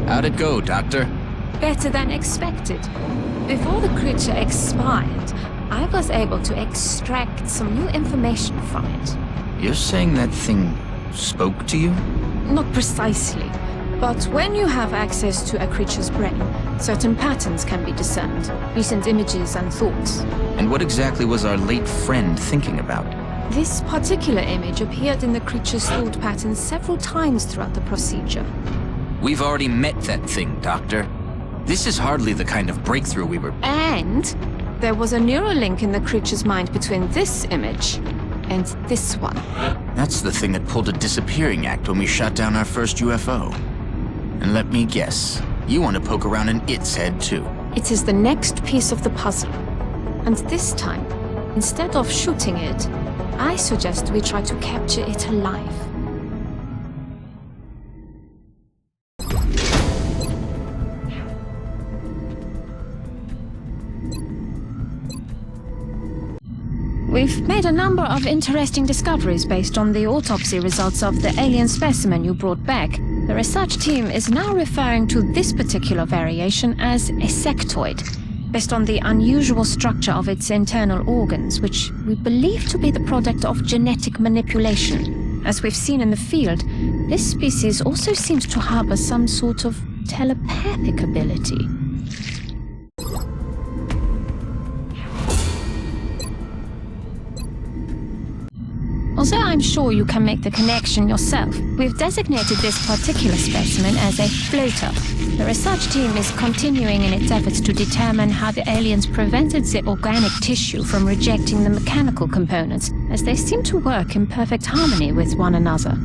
How'd it go, Doctor? Better than expected. Before the creature expired, I was able to extract some new information from it. You're saying that thing spoke to you? Not precisely, but when you have access to a creature's brain, certain patterns can be discerned, recent images and thoughts. And what exactly was our late friend thinking about? This particular image appeared in the creature's thought patterns several times throughout the procedure. We've already met that thing, Doctor. This is hardly the kind of breakthrough we were... And there was a neural link in the creature's mind between this image and this one. That's the thing that pulled a disappearing act when we shot down our first UFO. And let me guess, you want to poke around in its head too. It is the next piece of the puzzle. And this time, instead of shooting it, I suggest we try to capture it alive. We've made a number of interesting discoveries based on the autopsy results of the alien specimen you brought back. The research team is now referring to this particular variation as a sectoid, based on the unusual structure of its internal organs, which we believe to be the product of genetic manipulation. As we've seen in the field, this species also seems to harbor some sort of telepathic ability. Although I'm sure you can make the connection yourself, we've designated this particular specimen as a floater. The research team is continuing in its efforts to determine how the aliens prevented the organic tissue from rejecting the mechanical components, as they seem to work in perfect harmony with one another.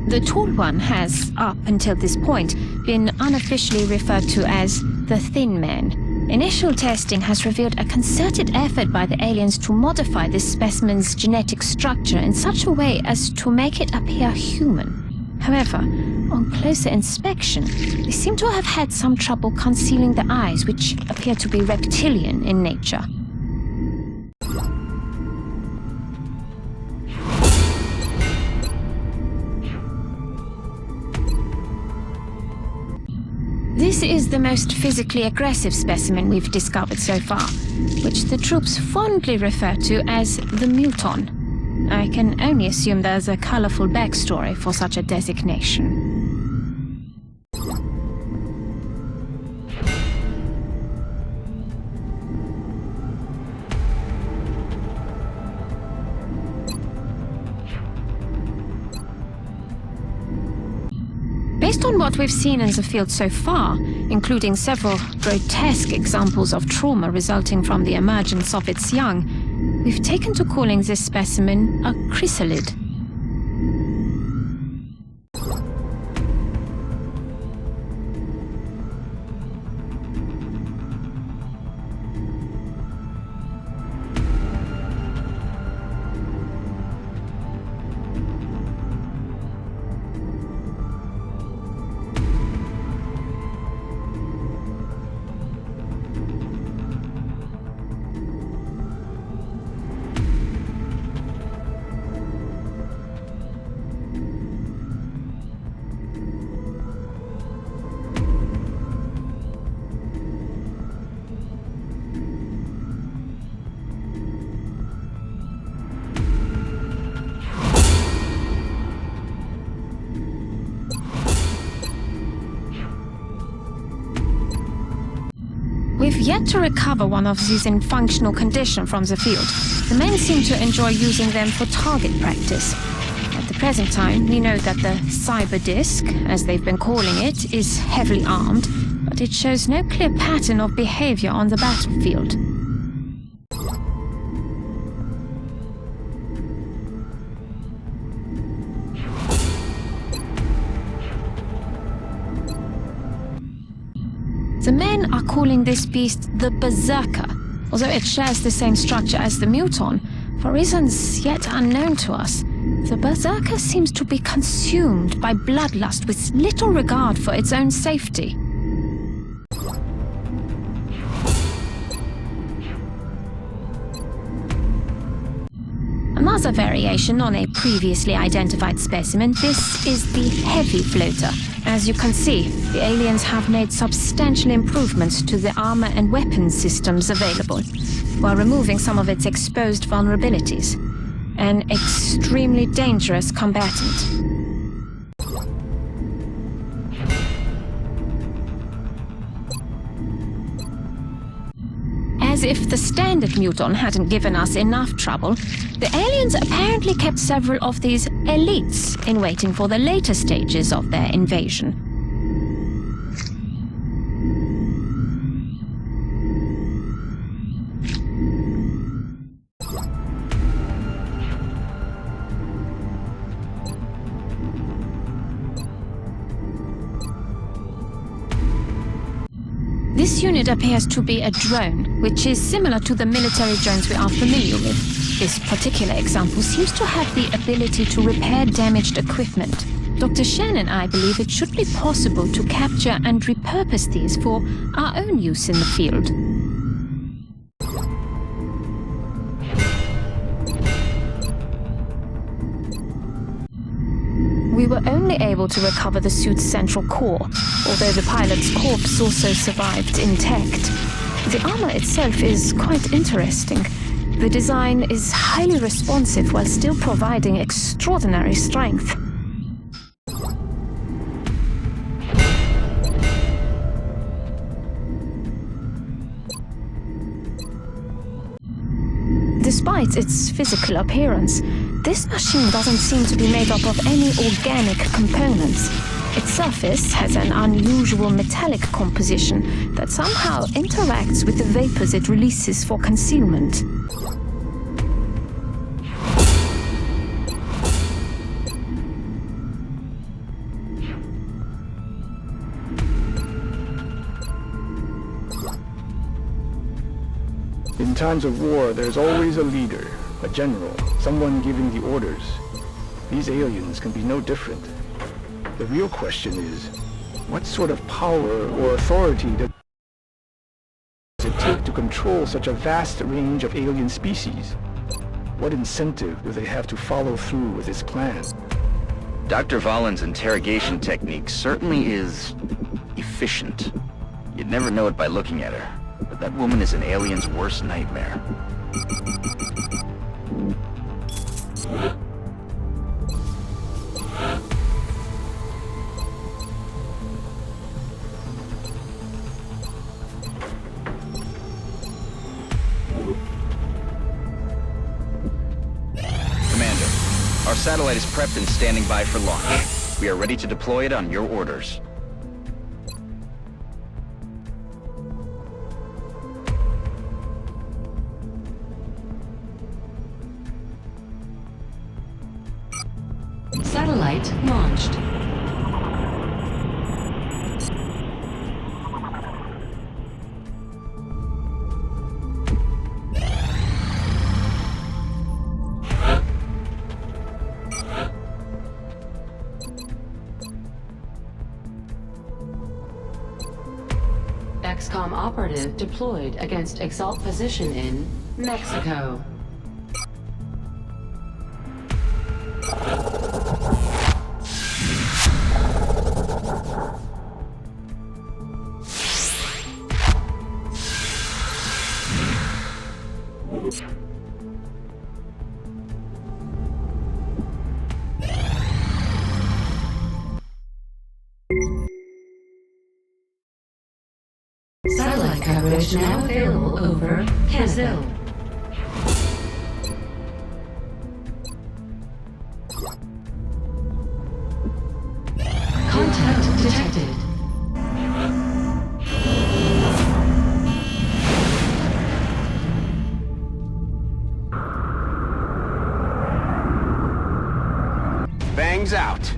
The tall one has, up until this point, been unofficially referred to as the Thin Man. Initial testing has revealed a concerted effort by the aliens to modify this specimen's genetic structure in such a way as to make it appear human. However, on closer inspection, they seem to have had some trouble concealing the eyes, which appear to be reptilian in nature. This is the most physically aggressive specimen we've discovered so far, which the troops fondly refer to as the Muton. I can only assume there's a colorful backstory for such a designation. Based on what we've seen in the field so far, including several grotesque examples of trauma resulting from the emergence of its young, we've taken to calling this specimen a chrysalid. We've yet to recover one of these in functional condition from the field. The men seem to enjoy using them for target practice. At the present time, we know that the cyber disc, as they've been calling it, is heavily armed, but it shows no clear pattern of behavior on the battlefield. The men are calling this beast the Berserker, although it shares the same structure as the Muton. For reasons yet unknown to us, the Berserker seems to be consumed by bloodlust with little regard for its own safety. another variation on a previously identified specimen. This is the heavy floater. As you can see, the aliens have made substantial improvements to the armor and weapons systems available, while removing some of its exposed vulnerabilities. An extremely dangerous combatant. As if the standard muton hadn't given us enough trouble, the aliens apparently kept several of these elites in waiting for the later stages of their invasion. This unit appears to be a drone, which is similar to the military drones we are familiar with. This particular example seems to have the ability to repair damaged equipment. Dr. Shen and I believe it should be possible to capture and repurpose these for our own use in the field. We were only able to recover the suit's central core, although the pilot's corpse also survived intact. The armor itself is quite interesting. The design is highly responsive while still providing extraordinary strength. Despite its physical appearance, this machine doesn't seem to be made up of any organic components. Its surface has an unusual metallic composition that somehow interacts with the vapors it releases for concealment. In times of war, there's always a leader, a general, someone giving the orders. These aliens can be no different. The real question is, what sort of power or authority does it take to control such a vast range of alien species? What incentive do they have to follow through with this plan? Dr. Valen's interrogation technique certainly is efficient. You'd never know it by looking at her, but that woman is an alien's worst nightmare. Commander, our satellite is prepped and standing by for launch. We are ready to deploy it on your orders. Satellite launched. XCOM operative deployed against Exalt position in Mexico. Satellite coverage now available over Brazil. Contact detected. Bangs out.